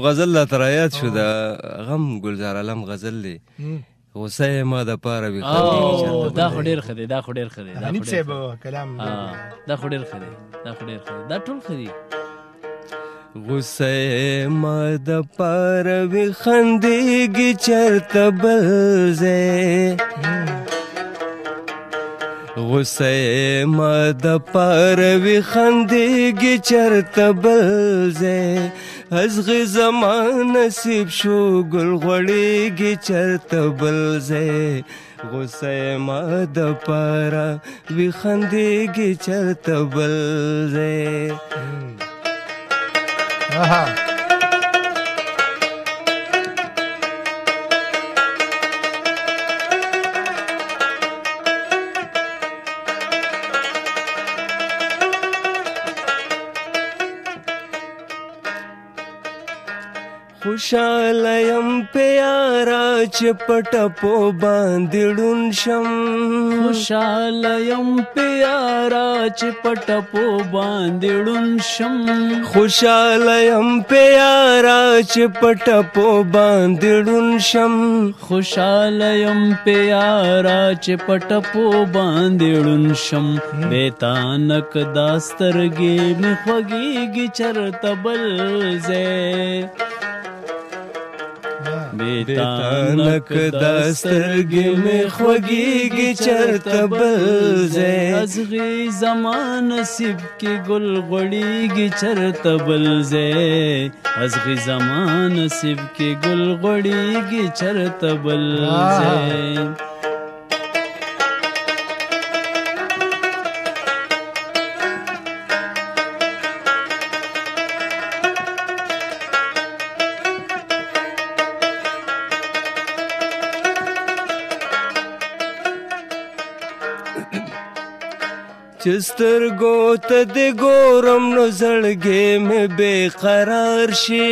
غزل لا ترایات شو د غم گلزار علم غزل دی غصه ما د پاره وي دا خو ډېر ښه دی دا خو ډېر ښه دی حنیف صاحب کلام دا خو ډېر ښه دی دا خو ډېر ښه دی دا ټول ښه دي غصه ما د پاره وي خندېږي چرته بل ځای غصه ما د پاره وي خندېږي چرته بل ځای ازغې زما نصیب شو ګل غوړېږي چرته بل ځای غصه ما د پاره وي خندېږي چرته بل ځای خوشاله یم پیارا چې په ټپو باندې ړوند شم خوشاله یم پیارا چې په ټپو باندې ړوند شم خوشاله یم پیارا چې په ټپو باندې ړوند شم خوشاله یم پیارا چې په ټپو باندې ړوند شم بیتانک دا سترګې مې خوږېږي چرته بل ځای بیتانک دا سترګې مې خوږېږي چرته بل ځای ازغې زما نصیب کې ګل غوړېږي چرته بل ځای ازغې زما نصیب کې ګل غوړېږي چرته بل ځای چې سترګو ته دې ګورم نو زړګې مې بې قرار شي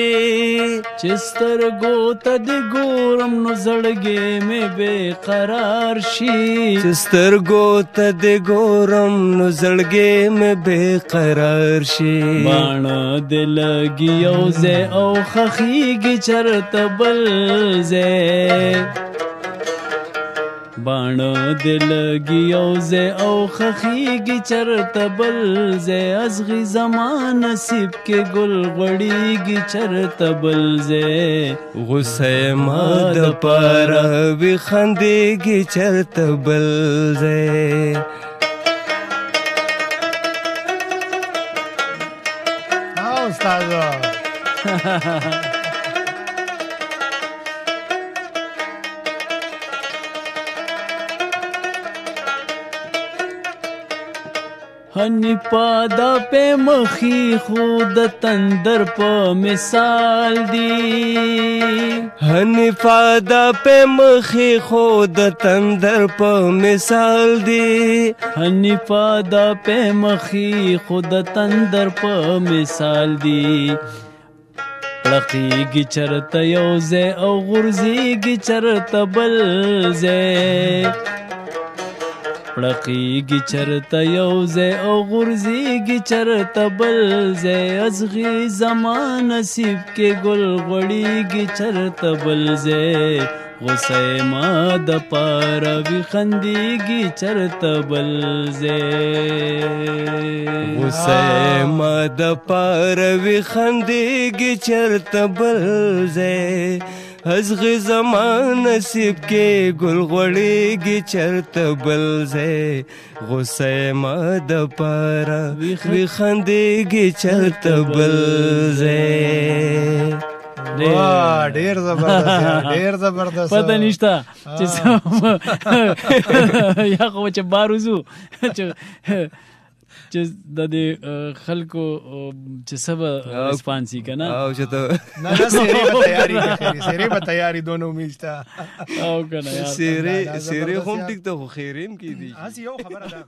چې سترګو ته دې ګورم نو زړګې مې بې قرار شي چې سترګو ته دې ګورم نو زړګې مې بې قرار شي باڼه دې لګي یو ځای او خښېږي چرته بل ځای باڼه دې لګي یو ځای او خښېږي چرته بل ځای ازغې زما نصیب کې ګل غوړېږي چرته بل ځای غصه ما د پاره وي خندېږي چرته بل ځای استاد حنیفا دا په مخی خود تندر په مثال دی حنیفا دا په مخی خود تندر په مثال دی حنیفا دا په مخی خود تندر په مثال دی پړقېږي چرته یو ځای او غورځېږي چرته بل ځای پړقېږي چرته یو ځای او غورځېږي چرته بل ځای ازغې زما نصیب کې ګل غوړېږي چرته بل ځای غصه ما د پاره وي خندېږي چرته بل ځای غصه ما د پاره وي خندېږي چرته بل ځای ازغې زما نصیب کې ګل غوړېږي چرته بل ځای غصه ما د پاره وي خندېږي چرته بل ځای ډېر زبردست ډېر زبردست پته نشته چې یا خو چې بار وځو چې د دې خلکو چې څه به رسپانس وي که نه او چې ته نه سیرې به تیاري سیرې به تیاري دونه امید شته او که نه سیرې خو هم ټیک ته خو خیرې هم کېدی هسې یو خبره ده